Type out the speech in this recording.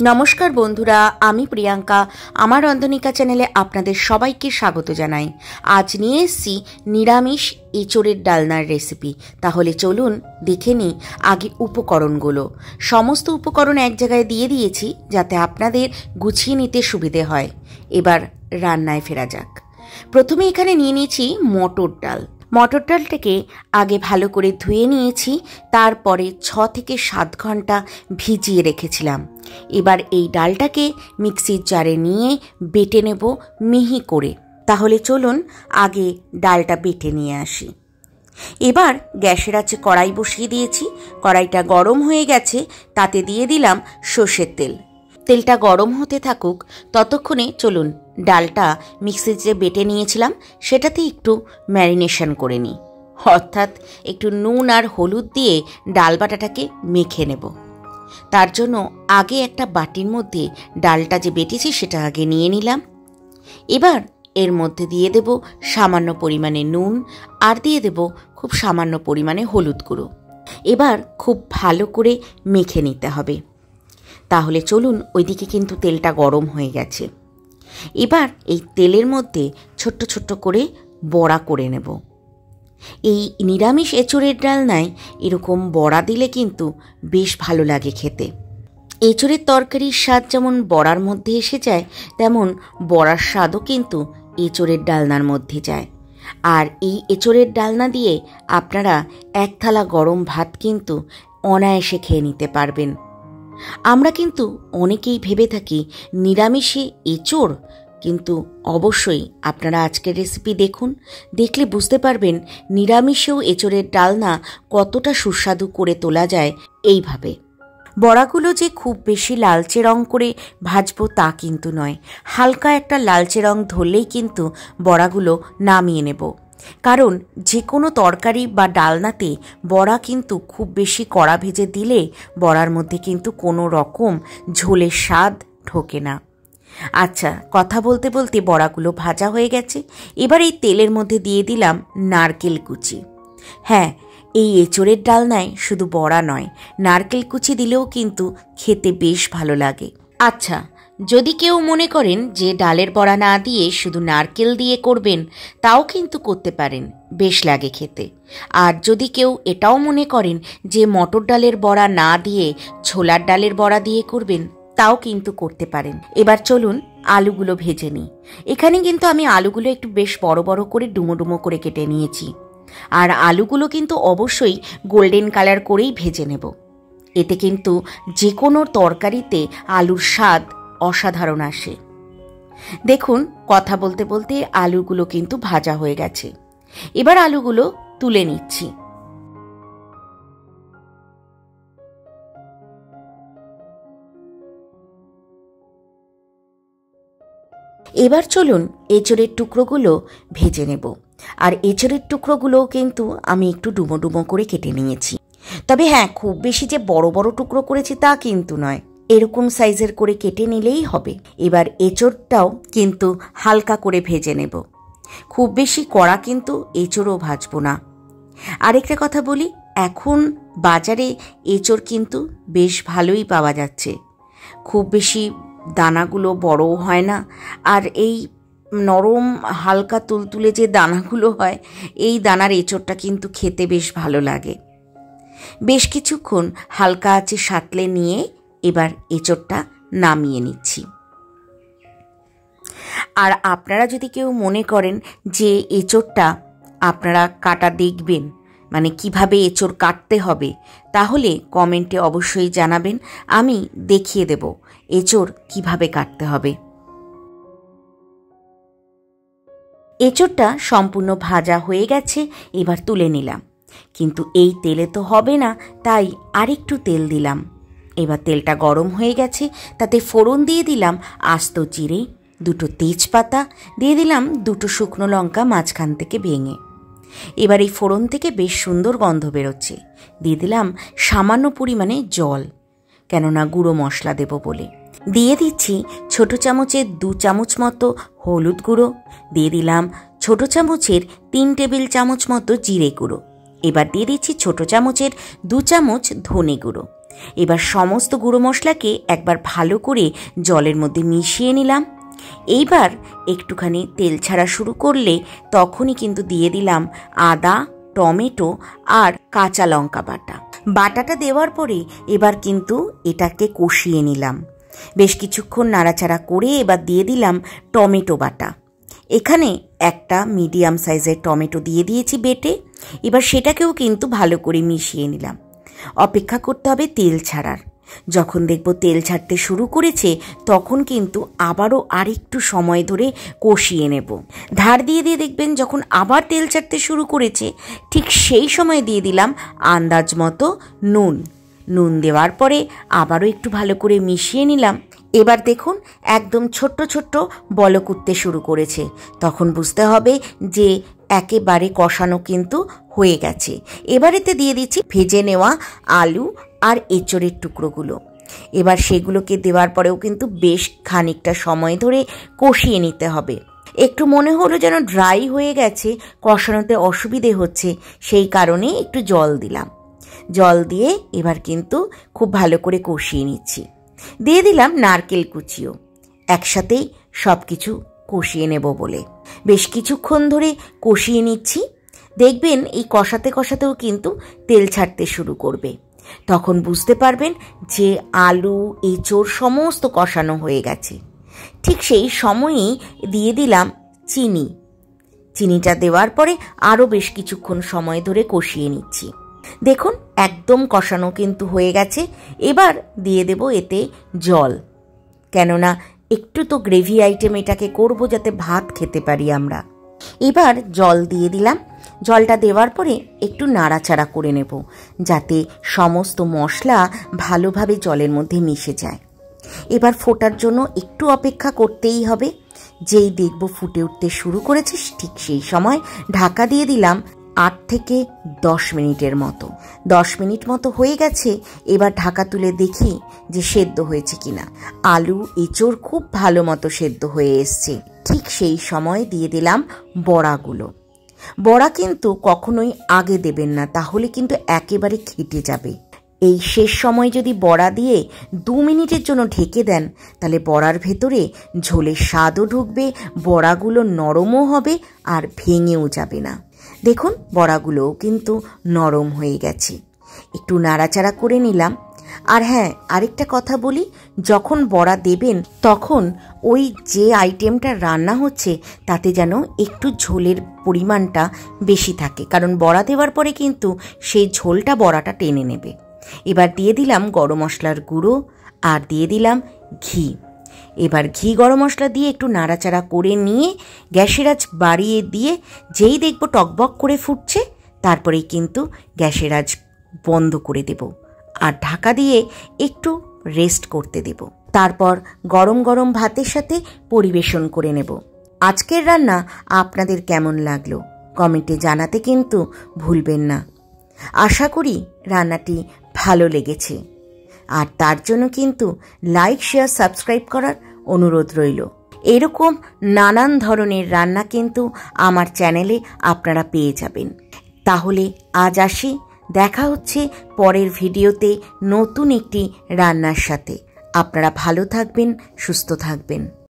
নমস্কার বন্ধুরা, আমি প্রিয়াঙ্কা। আমার রন্ধনিকা চ্যানেলে আপনাদের সবাইকে স্বাগত জানাই। আজ নিয়ে এসেছি নিরামিষ এঁচোড়ের ডালনার রেসিপি। তাহলে চলুন দেখে নিই আগে উপকরণগুলো। সমস্ত উপকরণ এক জায়গায় দিয়ে দিয়েছি যাতে আপনাদের গুছিয়ে নিতে সুবিধে হয়। এবার রান্নায় ফেরা যাক। প্রথমে এখানে নিয়ে নিয়েছি মটর ডাল। মটর ডালটাকে আগে ভালো করে ধুয়ে নিয়েছি, তারপরে 6 থেকে 7 ঘন্টা ভিজিয়ে রেখেছিলাম। এবার এই ডালটাকে মিক্সির জারে নিয়ে বেটে নেব মিহি করে। তাহলে চলুন আগে ডালটা বেটে নিয়ে আসি। এবার গ্যাসের আছে কড়াই বসিয়ে দিয়েছি। কড়াইটা গরম হয়ে গেছে, তাতে দিয়ে দিলাম সর্ষের তেল। তেলটা গরম হতে থাকুক, ততক্ষণে চলুন ডালটা মিক্সির যে বেটে নিয়েছিলাম সেটাতে একটু ম্যারিনেশন করে নিই, অর্থাৎ একটু নুন আর হলুদ দিয়ে ডাল বাটাটাকে মেখে নেব। তার জন্য আগে একটা বাটির মধ্যে ডালটা যে বেটেছি সেটা আগে নিয়ে নিলাম। এবার এর মধ্যে দিয়ে দেব সামান্য পরিমাণে নুন আর দিয়ে দেব খুব সামান্য পরিমাণে হলুদ গুঁড়ো। এবার খুব ভালো করে মেখে নিতে হবে। তাহলে চলুন, ওইদিকে কিন্তু তেলটা গরম হয়ে গেছে। এবার এই তেলের মধ্যে ছোট্ট ছোট্ট করে বড়া করে নেব। এই নিরামিষ এঁচোড়ের ডালনায় এরকম বড়া দিলে কিন্তু বেশ ভালো লাগে খেতে। এঁচোড়ের তরকারির স্বাদ যেমন বড়ার মধ্যে এসে যায়, তেমন বড়ার স্বাদও কিন্তু এঁচোড়ের ডালনার মধ্যে যায়। আর এই এঁচোড়ের ডালনা দিয়ে আপনারা এক থালা গরম ভাত কিন্তু অনায়াসে খেয়ে নিতে পারবেন। আমরা কিন্তু অনেকেই ভেবে থাকি নিরামিষে এঁচোড়, কিন্তু অবশ্যই আপনারা আজকের রেসিপি দেখুন, দেখলে বুঝতে পারবেন নিরামিষেও এঁচোড়ের ডালনা কতটা সুস্বাদু করে তোলা যায় এইভাবে। বড়াগুলো যে খুব বেশি লালচে রং করে ভাজবো তা কিন্তু নয়, হালকা একটা লালচে রং ধরলেই কিন্তু বড়াগুলো নামিয়ে নেব। কারণ যে কোনো তরকারি বা ডালনাতে বড়া কিন্তু খুব বেশি কড়া ভেজে দিলে বড়ার মধ্যে কিন্তু কোনো রকম ঝোলের স্বাদ ঢোকে না। আচ্ছা, কথা বলতে বলতে বড়াগুলো ভাজা হয়ে গেছে। এবার এই তেলের মধ্যে দিয়ে দিলাম নারকেল কুচি। হ্যাঁ, এই এঁচোড়ের ডালনায় শুধু বড়া নয়, নারকেল কুচি দিলেও কিন্তু খেতে বেশ ভালো লাগে। আচ্ছা, যদি কেউ মনে করেন যে ডালের বড়া না দিয়ে শুধু নারকেল দিয়ে করবেন, তাও কিন্তু করতে পারেন, বেশ লাগে খেতে। আর যদি কেউ এটাও মনে করেন যে মটর ডালের বড়া না দিয়ে ছোলার ডালের বড়া দিয়ে করবেন, তাও কিন্তু করতে পারেন। এবার চলুন আলুগুলো ভেজে নিই। এখানে কিন্তু আমি আলুগুলো একটু বেশ বড় বড় করে ডুমো ডুমো করে কেটে নিয়েছি। আর আলুগুলো কিন্তু অবশ্যই গোল্ডেন কালার করেই ভেজে নেব। এতে কিন্তু যে কোনো তরকারিতে আলুর স্বাদ অসাধারণ আসে। দেখুন, কথা বলতে বলতে আলুগুলো কিন্তু ভাজা হয়ে গেছে। এবার আলুগুলো তুলে নিচ্ছি। এবার চলুন এঁচোড়ের টুকরোগুলো ভেজে নেব। আর এঁচোড়ের টুকরোগুলোও কিন্তু আমি একটু ডুমো ডুমো করে কেটে নিয়েছি। তবে হ্যাঁ, খুব বেশি যে বড় বড় টুকরো করেছি তা কিন্তু নয়, এরকম সাইজের করে কেটে নিলেই হবে। এবার এঁচোড়টাও কিন্তু হালকা করে ভেজে নেব। খুব বেশি কড়া কিন্তু এঁচোড়ও ভাজবো না। আরেকটা কথা বলি, এখন বাজারে এঁচোড় কিন্তু বেশ ভালোই পাওয়া যাচ্ছে। খুব বেশি দানাগুলো বড়ও হয় না, আর এই নরম হালকা তুলতুলে যে দানাগুলো হয়, এই দানার এঁচোড়টা কিন্তু খেতে বেশ ভালো লাগে। বেশ কিছুক্ষণ হালকা আঁচে সাঁতলে নিয়ে এবার এঁচোড়টা নামিয়ে নিচ্ছি। আর আপনারা যদি কেউ মনে করেন যে এঁচোড়টা আপনারা কাটা দেখবেন, মানে কিভাবে এঁচোড় কাটতে হবে, তাহলে কমেন্টে অবশ্যই জানাবেন, আমি দেখিয়ে দেব এঁচোড় কিভাবে কাটতে হবে। এঁচোড়টা সম্পূর্ণ ভাজা হয়ে গেছে, এবার তুলে নিলাম। কিন্তু এই তেলে তো হবে না, তাই আরেকটু তেল দিলাম। এবার তেলটা গরম হয়ে গেছে, তাতে ফোড়ন দিয়ে দিলাম আস্ত জিরে, 2 তেজপাতা, দিয়ে দিলাম 2 শুকনো লঙ্কা মাঝখান থেকে ভেঙে। এবার এই ফোড়ন থেকে বেশ সুন্দর গন্ধ বেরোচ্ছে। দিয়ে দিলাম সামান্য পরিমাণে জল, কেননা গুঁড়ো মশলা দেব বলে। দিয়ে দিচ্ছি ছোট চামচের 2 চামচ মতো হলুদ গুঁড়ো, দিয়ে দিলাম ছোট চামচের 3 টেবিল চামচ মতো জিরে গুঁড়ো। এবার দিয়ে দিচ্ছি ছোট চামচের 2 চামচ ধনে গুঁড়ো। এবার সমস্ত গুঁড়ো মশলাকে একবার ভালো করে জলের মধ্যে মিশিয়ে নিলাম। এইবার একটুখানি তেল ছাড়া শুরু করলে তখনই কিন্তু দিয়ে দিলাম আদা, টমেটো আর কাঁচা লঙ্কা বাটাটা দেওয়ার পরে এবার কিন্তু এটাকে কষিয়ে নিলাম। বেশ কিছুক্ষণ নাড়াচাড়া করে এবার দিয়ে দিলাম টমেটো বাটা। এখানে একটা মিডিয়াম সাইজের টমেটো দিয়ে দিয়েছি বেটে। এবার সেটাকেও কিন্তু ভালো করে মিশিয়ে নিলাম। অপেক্ষা করতে হবে তেল ছাড়ার। যখন দেখব তেল ছাড়তে শুরু করেছে তখন কিন্তু আবারও আরেকটু সময় ধরে কষিয়ে নেব। ধার দিয়ে দিয়ে দেখবেন যখন আবার তেল ছাড়তে শুরু করেছে ঠিক সেই সময় দিয়ে দিলাম আন্দাজ মতো নুন দেওয়ার পরে আবারও একটু ভালো করে মিশিয়ে নিলাম। এবার দেখুন একদম ছোট্ট ছোট্ট বলক উঠতে শুরু করেছে। তখন বুঝতে হবে যে একেবারে কষানো কিন্তু হয়ে গেছে। এবার এতে দিয়ে দিচ্ছি ভেজে নেওয়া আলু আর এঁচোড়ের টুকরোগুলো। এবার সেগুলোকে দেওয়ার পরেও কিন্তু বেশ খানিকটা সময় ধরে কষিয়ে নিতে হবে। একটু মনে হলো যেন ড্রাই হয়ে গেছে, কষানোতে অসুবিধে হচ্ছে, সেই কারণে একটু জল দিলাম। জল দিয়ে এবার কিন্তু খুব ভালো করে কষিয়ে নিচ্ছি। দিয়ে দিলাম নারকেল কুচিও, একসাথেই সব কিছু কষিয়ে নেব বলে বেশ কিছুক্ষণ ধরে কষিয়ে নিচ্ছি। দেখবেন এই কষাতে কষাতেও কিন্তু তেল ছাড়তে শুরু করবে। তখন বুঝতে পারবেন যে আলু, এঁচোড় সমস্ত কষানো হয়ে গেছে। ঠিক সেই সময়েই দিয়ে দিলাম চিনিটা দেওয়ার পরে আরও বেশ কিছুক্ষণ সময় ধরে কষিয়ে নিচ্ছি। দেখুন একদম কষানো কিন্তু হয়ে গেছে। এবার দিয়ে দেব এতে জল, কেননা একটু তো গ্রেভি আইটেম এটাকে করব যাতে ভাত খেতে পারি আমরা। এবার জল দিয়ে দিলাম। জলটা দেওয়ার পরে একটু নাড়াচাড়া করে নেব যাতে সমস্ত মশলা ভালোভাবে জলের মধ্যে মিশে যায়। এবার ফোটার জন্য একটু অপেক্ষা করতেই হবে। যেই দেখব ফুটে উঠতে শুরু করেছে ঠিক সেই সময় ঢাকা দিয়ে দিলাম 8 থেকে 10 মিনিটের মতো। 10 মিনিট মতো হয়ে গেছে। এবার ঢাকা তুলে দেখি যে সেদ্ধ হয়েছে কিনা। আলু, এঁচোড় খুব ভালো মতো সেদ্ধ হয়ে এসছে। ঠিক সেই সময় দিয়ে দিলাম বড়াগুলো। বড়া কিন্তু কখনোই আগে দেবেন না, তাহলে কিন্তু একেবারে খেটে যাবে। এই শেষ সময় যদি বড়া দিয়ে 2 মিনিটের জন্য ঢেকে দেন তাহলে বড়ার ভেতরে ঝোলের স্বাদও ঢুকবে, বড়াগুলো নরমও হবে আর ভেঙেও যাবে না। দেখুন বড়াগুলোও কিন্তু নরম হয়ে গেছে। একটু নাড়াচাড়া করে নিলাম। আর হ্যাঁ, আরেকটা কথা বলি, যখন বড়া দেবেন তখন ওই যে আইটেমটা রান্না হচ্ছে তাতে যেন একটু ঝোলের পরিমাণটা বেশি থাকে, কারণ বড়া দেওয়ার পরে কিন্তু সেই ঝোলটা বড়াটা টেনে নেবে। এবার দিয়ে দিলাম গরম মশলার গুঁড়ো আর দিয়ে দিলাম ঘি। এবার ঘি গরম মশলা দিয়ে একটু নাড়াচাড়া করে নিয়ে গ্যাসের আঁচ বাড়িয়ে দিয়ে যেই দেখব টকবক করে ফুটছে তারপরেই কিন্তু গ্যাসের আঁচ বন্ধ করে দেব আর ঢাকা দিয়ে একটু রেস্ট করতে দেব। তারপর গরম গরম ভাতের সাথে পরিবেশন করে নেব। আজকের রান্না আপনাদের কেমন লাগলো কমেন্টে জানাতে কিন্তু ভুলবেন না। আশা করি রান্নাটি ভালো লেগেছে, আর তার জন্য কিন্তু লাইক, শেয়ার, সাবস্ক্রাইব করার অনুরোধ রইল। এরকম নানান ধরনের রান্না কিন্তু আমার চ্যানেলে আপনারা পেয়ে যাবেন। তাহলে আজ আসি, দেখা হচ্ছে পরের ভিডিওতে নতুন একটি রান্নার সাথে। আপনারা ভালো থাকবেন, সুস্থ থাকবেন।